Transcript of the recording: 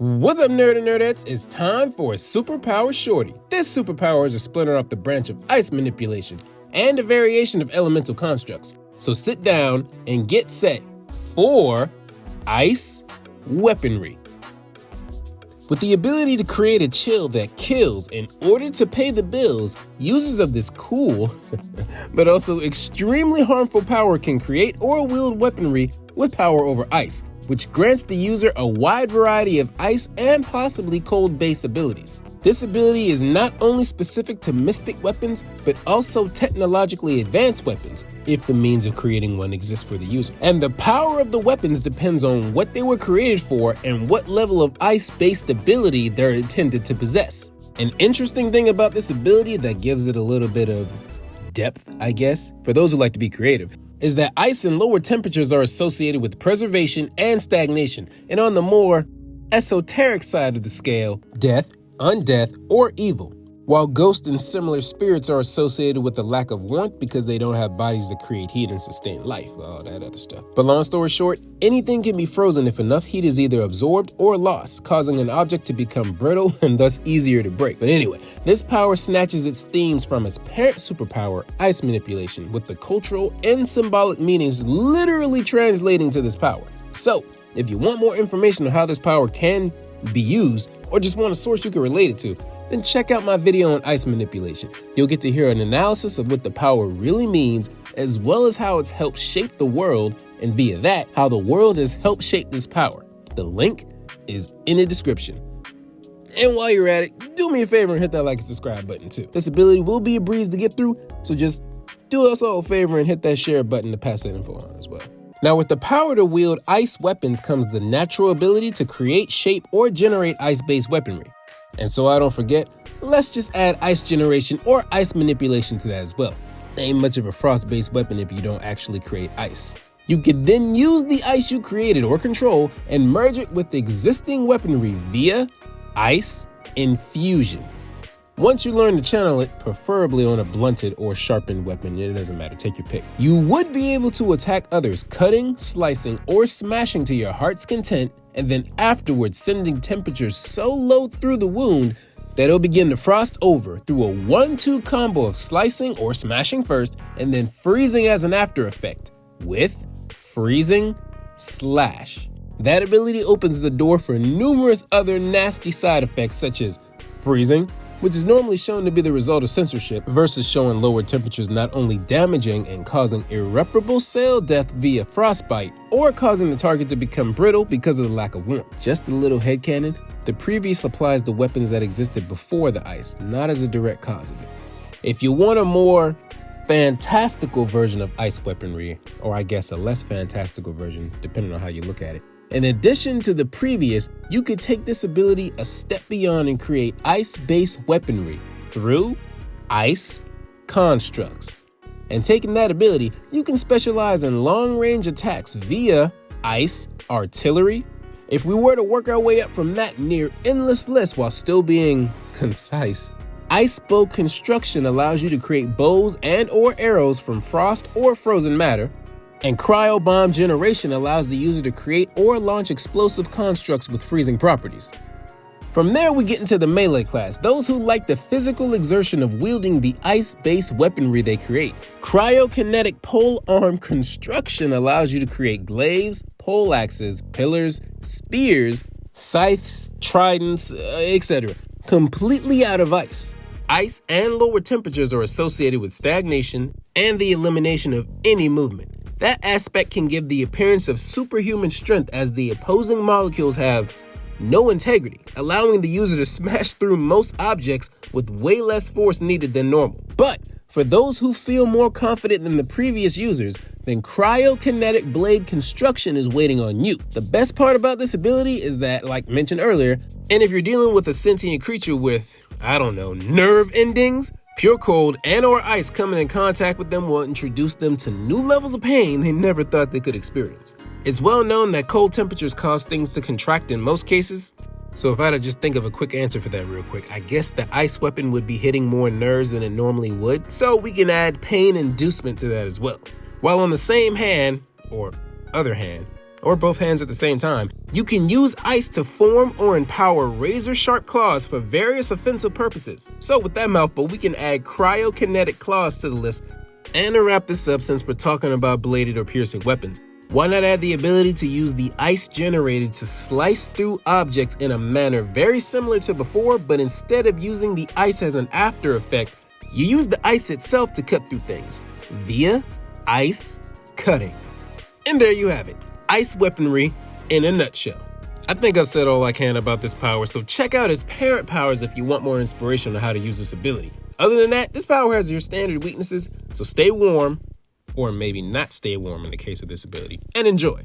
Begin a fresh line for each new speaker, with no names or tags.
What's up, nerd and nerdettes? It's time for a Superpower Shorty. This superpower is a splinter off the branch of ice manipulation and a variation of elemental constructs. So sit down and get set for ice weaponry. With the ability to create a chill that kills in order to pay the bills, users of this cool, but also extremely harmful power can create or wield weaponry with power over ice, which grants the user a wide variety of ice and possibly cold-based abilities. This ability is not only specific to mystic weapons, but also technologically advanced weapons, if the means of creating one exists for the user. And the power of the weapons depends on what they were created for and what level of ice-based ability they're intended to possess. An interesting thing about this ability that gives it a little bit of depth, I guess, for those who like to be creative, is that ice and lower temperatures are associated with preservation and stagnation, and on the more esoteric side of the scale, death, undeath, or evil, while ghosts and similar spirits are associated with the lack of warmth because they don't have bodies that create heat and sustain life, all that other stuff. But long story short, anything can be frozen if enough heat is either absorbed or lost, causing an object to become brittle and thus easier to break. But anyway, this power snatches its themes from its parent superpower, ice manipulation, with the cultural and symbolic meanings literally translating to this power. So, if you want more information on how this power can be used, or just want a source you can relate it to, then check out my video on ice manipulation. You'll get to hear an analysis of what the power really means, as well as how it's helped shape the world, and via that, how the world has helped shape this power. The link is in the description. And while you're at it, do me a favor and hit that like and subscribe button too. This ability will be a breeze to get through, so just do us all a favor and hit that share button to pass that info on as well. Now, with the power to wield ice weapons comes the natural ability to create, shape, or generate ice-based weaponry. And so I don't forget, let's just add ice generation or ice manipulation to that as well. Ain't much of a frost-based weapon if you don't actually create ice. You can then use the ice you created or control and merge it with existing weaponry via ice infusion. Once you learn to channel it, preferably on a blunted or sharpened weapon, it doesn't matter, take your pick, you would be able to attack others, cutting, slicing, or smashing to your heart's content, and then afterwards sending temperatures so low through the wound that it'll begin to frost over through a 1-2 combo of slicing or smashing first, and then freezing as an after effect, with freezing slash. That ability opens the door for numerous other nasty side effects such as freezing, which is normally shown to be the result of censorship, versus showing lower temperatures not only damaging and causing irreparable cell death via frostbite, or causing the target to become brittle because of the lack of warmth. Just a little headcanon, the previous applies to weapons that existed before the ice, not as a direct cause of it. If you want a more fantastical version of ice weaponry, or I guess a less fantastical version, depending on how you look at it, in addition to the previous, you could take this ability a step beyond and create ice-based weaponry through ice constructs. And taking that ability, you can specialize in long-range attacks via ice artillery. If we were to work our way up from that near endless list while still being concise, ice bow construction allows you to create bows and or arrows from frost or frozen matter. And cryo bomb generation allows the user to create or launch explosive constructs with freezing properties. From there, we get into the melee class, those who like the physical exertion of wielding the ice-based weaponry they create. Cryokinetic pole arm construction allows you to create glaives, pole axes, pillars, spears, scythes, tridents, etc., completely out of ice. Ice and lower temperatures are associated with stagnation and the elimination of any movement. That aspect can give the appearance of superhuman strength as the opposing molecules have no integrity, allowing the user to smash through most objects with way less force needed than normal. But for those who feel more confident than the previous users, then cryokinetic blade construction is waiting on you. The best part about this ability is that, like mentioned earlier, and if you're dealing with a sentient creature with, I don't know, nerve endings, pure cold and or ice coming in contact with them will introduce them to new levels of pain they never thought they could experience. It's well known that cold temperatures cause things to contract in most cases. So if I had to just think of a quick answer for that real quick, I guess the ice weapon would be hitting more nerves than it normally would. So we can add pain inducement to that as well. While on the same hand, or other hand, or both hands at the same time, you can use ice to form or empower razor-sharp claws for various offensive purposes. So with that mouthful, we can add cryokinetic claws to the list. And to wrap this up, since we're talking about bladed or piercing weapons, why not add the ability to use the ice generated to slice through objects in a manner very similar to before, but instead of using the ice as an after effect, you use the ice itself to cut through things via ice cutting. And there you have it, ice weaponry in a nutshell. I think I've said all I can about this power, so check out its parent powers if you want more inspiration on how to use this ability. Other than that, this power has your standard weaknesses, so stay warm, or maybe not stay warm in the case of this ability, and enjoy.